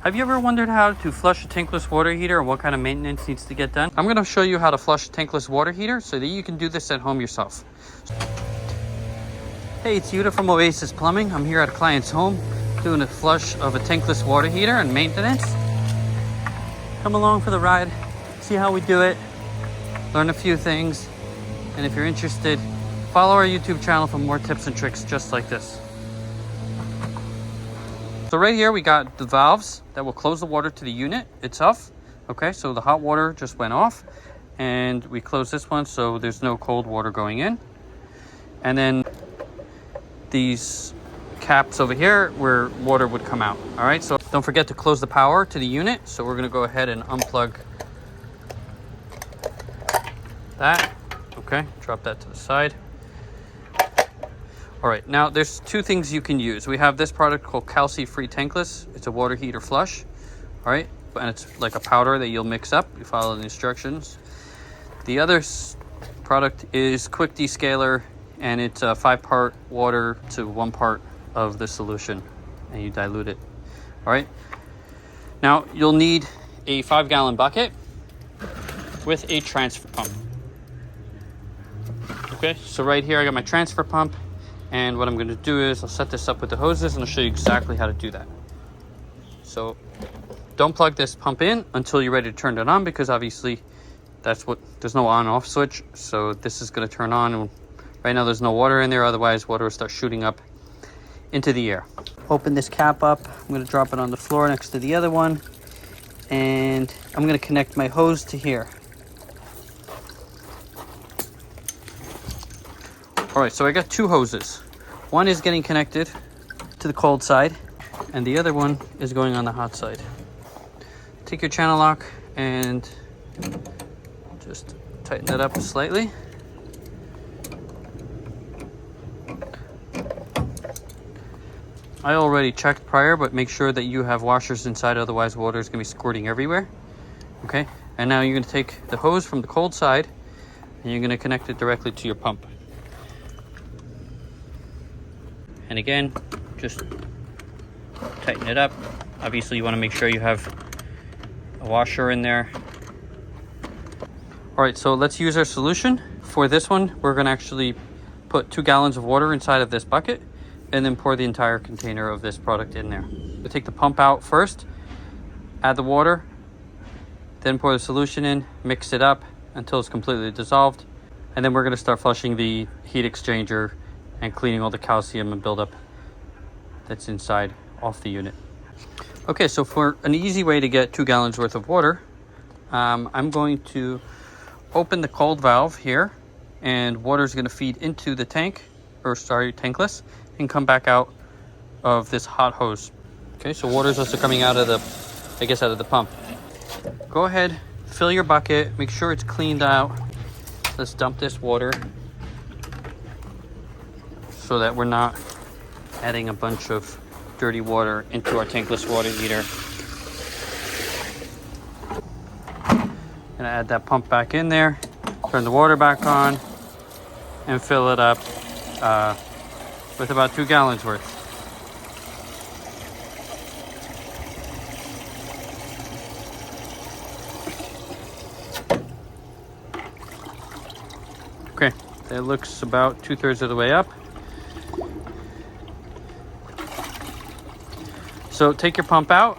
Have you ever wondered how to flush a tankless water heater and what kind of maintenance needs to get done? I'm going to show you how to flush a tankless water heater so that you can do this at home yourself. Hey, it's Wter from Oasis Plumbing. I'm here at a client's home doing a flush of a tankless water heater and maintenance. Come along for the ride, see how we do it, learn a few things, and if you're interested, follow our YouTube channel for more tips and tricks just like this. So right here we got the valves that will close the water to the unit itself. Okay, so the hot water just went off and we close this one so there's no cold water going in. And then these caps over here where water would come out. All right, so don't forget to close the power to the unit. So we're gonna go ahead and unplug that. Okay, drop that to the side. All right, now there's two things you can use. We have this product called calci-free tankless. It's a water heater flush, all right? And it's like a powder that you'll mix up. You follow the instructions. The other product is quick descaler, and it's a 5-part water to 1 part of the solution, and you dilute it, all right? Now, you'll need a 5-gallon bucket with a transfer pump. Okay, so right here I got my transfer pump. And what I'm going to do is I'll set this up with the hoses and I'll show you exactly how to do that. So don't plug this pump in until you're ready to turn it on, because obviously there's no on off switch. So this is going to turn on, and right now there's no water in there. Otherwise water will start shooting up into the air. Open this cap up. I'm going to drop it on the floor next to the other one. And I'm going to connect my hose to here. All right, so I got 2 hoses. One is getting connected to the cold side, and the other one is going on the hot side. Take your channel lock and just tighten it up slightly. I already checked prior, but make sure that you have washers inside, otherwise water is going to be squirting everywhere. Okay, and now you're going to take the hose from the cold side and you're going to connect it directly to your pump. And again, just tighten it up. Obviously you want to make sure you have a washer in there. All right, so let's use our solution. For this one, we're going to actually put 2 gallons of water inside of this bucket and then pour the entire container of this product in there. We'll take the pump out first, add the water, then pour the solution in, mix it up until it's completely dissolved. And then we're going to start flushing the heat exchanger and cleaning all the calcium and buildup that's inside off the unit. Okay, so for an easy way to get 2 gallons worth of water, I'm going to open the cold valve here, and water is going to feed into the tankless, and come back out of this hot hose. Okay, so water is also coming out of out of the pump. Go ahead, fill your bucket, make sure it's cleaned out. Let's dump this water so that we're not adding a bunch of dirty water into our tankless water heater. Gonna add that pump back in there, turn the water back on, and fill it up with about 2 gallons worth. Okay, that looks about 2/3 of the way up. So take your pump out.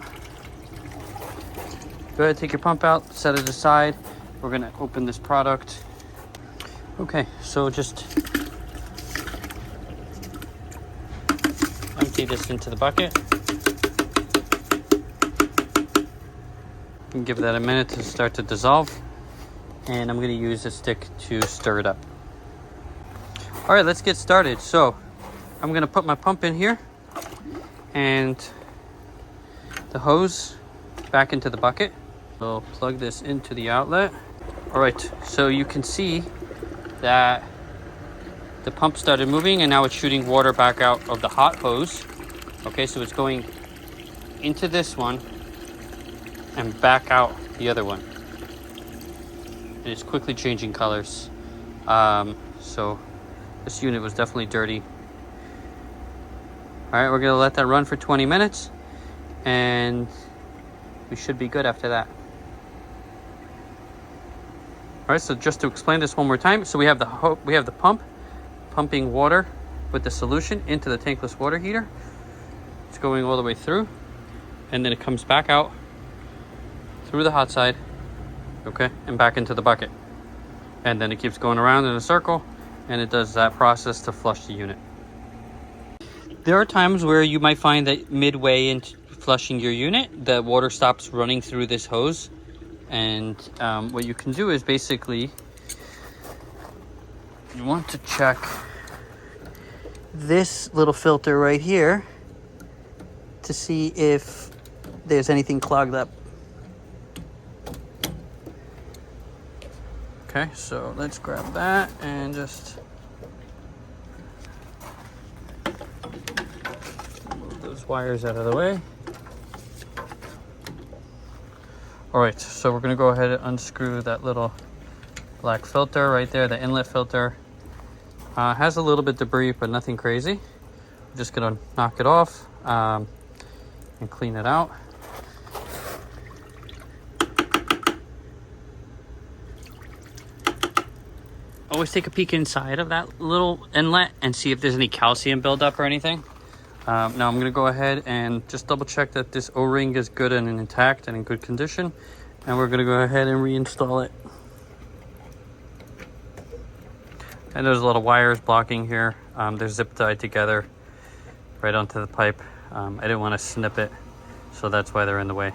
Go ahead, take your pump out, set it aside. We're gonna open this product. Okay, so just empty this into the bucket. And give that a minute to start to dissolve. And I'm gonna use a stick to stir it up. All right, let's get started. So I'm gonna put my pump in here and the hose back into the bucket. So plug this into the outlet. All right, so you can see that the pump started moving and now it's shooting water back out of the hot hose. Okay, so it's going into this one and back out the other one. It is quickly changing colors. So this unit was definitely dirty. All right, we're gonna let that run for 20 minutes and we should be good after that. All right, so just to explain this one more time, so we have the pump pumping water with the solution into the tankless water heater. It's going all the way through, and then it comes back out through the hot side, okay, and back into the bucket. And then it keeps going around in a circle, and it does that process to flush the unit. There are times where you might find that midway into flushing your unit, the water stops running through this hose. And what you can do is basically, you want to check this little filter right here to see if there's anything clogged up. Okay, so let's grab that and just move those wires out of the way. All right, so we're gonna go ahead and unscrew that little black filter right there, the inlet filter. Has a little bit debris, but nothing crazy. I'm just gonna knock it off and clean it out. Always take a peek inside of that little inlet and see if there's any calcium buildup or anything. Now I'm going to go ahead and just double check that this O-ring is good and intact and in good condition. And we're going to go ahead and reinstall it. And there's a lot of wires blocking here. They're zip tied together right onto the pipe. I didn't want to snip it, so that's why they're in the way.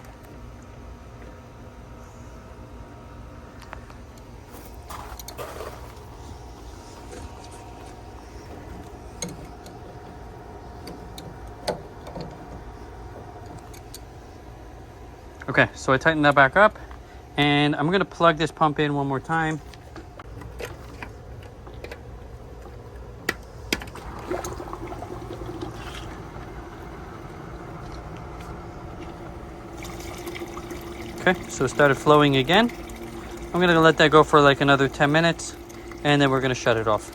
Okay, so I tightened that back up, and I'm going to plug this pump in one more time. Okay, so it started flowing again. I'm going to let that go for like another 10 minutes, and then we're going to shut it off.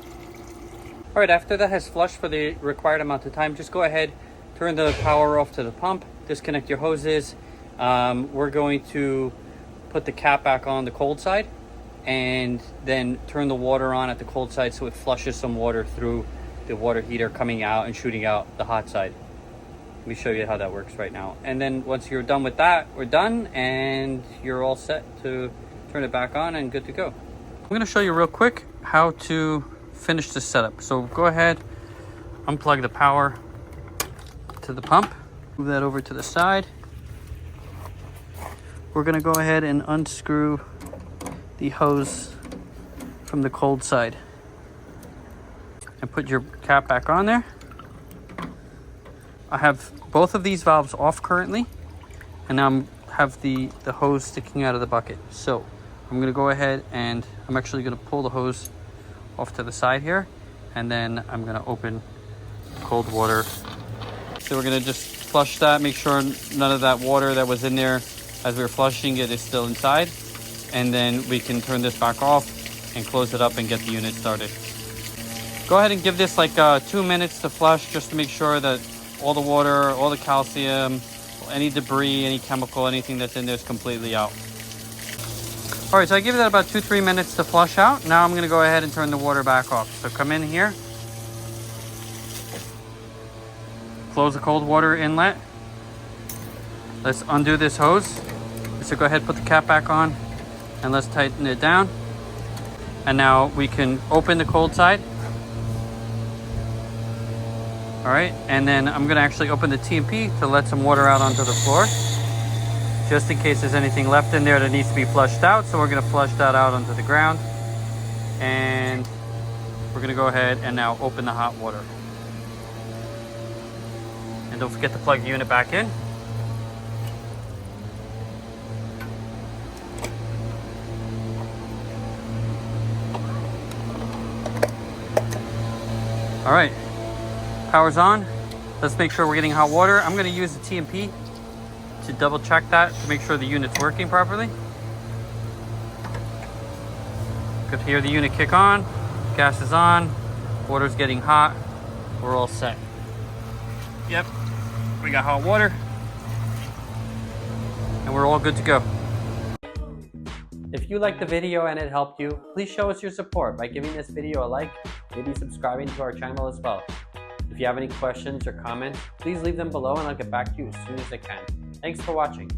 All right, after that has flushed for the required amount of time, just go ahead, turn the power off to the pump, disconnect your hoses. We're going to put the cap back on the cold side and then turn the water on at the cold side so it flushes some water through the water heater coming out and shooting out the hot side. Let me show you how that works right now. And then once you're done with that, we're done and you're all set to turn it back on and good to go. I'm going to show you real quick how to finish this setup. So go ahead, unplug the power to the pump, move that over to the side. We're going to go ahead and unscrew the hose from the cold side and put your cap back on there. I have both of these valves off currently, and now I have the hose sticking out of the bucket. So I'm going to go ahead and I'm actually going to pull the hose off to the side here, and then I'm going to open cold water. So we're going to just flush that, make sure none of that water that was in there as we were flushing it is still inside, and then we can turn this back off and close it up and get the unit started. Go ahead and give this like 2 minutes to flush, just to make sure that all the water, all the calcium, any debris, any chemical, anything that's in there is completely out. All right, so I give that about 2-3 minutes to flush out. Now I'm going to go ahead and turn the water back off. So come in here, close the cold water inlet. Let's undo this hose. So go ahead, put the cap back on, and let's tighten it down. And now we can open the cold side. All right, and then I'm gonna actually open the T&P to let some water out onto the floor, just in case there's anything left in there that needs to be flushed out. So we're gonna flush that out onto the ground. And we're gonna go ahead and now open the hot water. And don't forget to plug the unit back in. All right, power's on. Let's make sure we're getting hot water. I'm gonna use the T&P to double check that to make sure the unit's working properly. Good to hear the unit kick on. Gas is on, water's getting hot. We're all set. Yep, we got hot water. And we're all good to go. If you liked the video and it helped you, please show us your support by giving this video a like, maybe subscribing to our channel as well. If you have any questions or comments, please leave them below and I'll get back to you as soon as I can. Thanks for watching.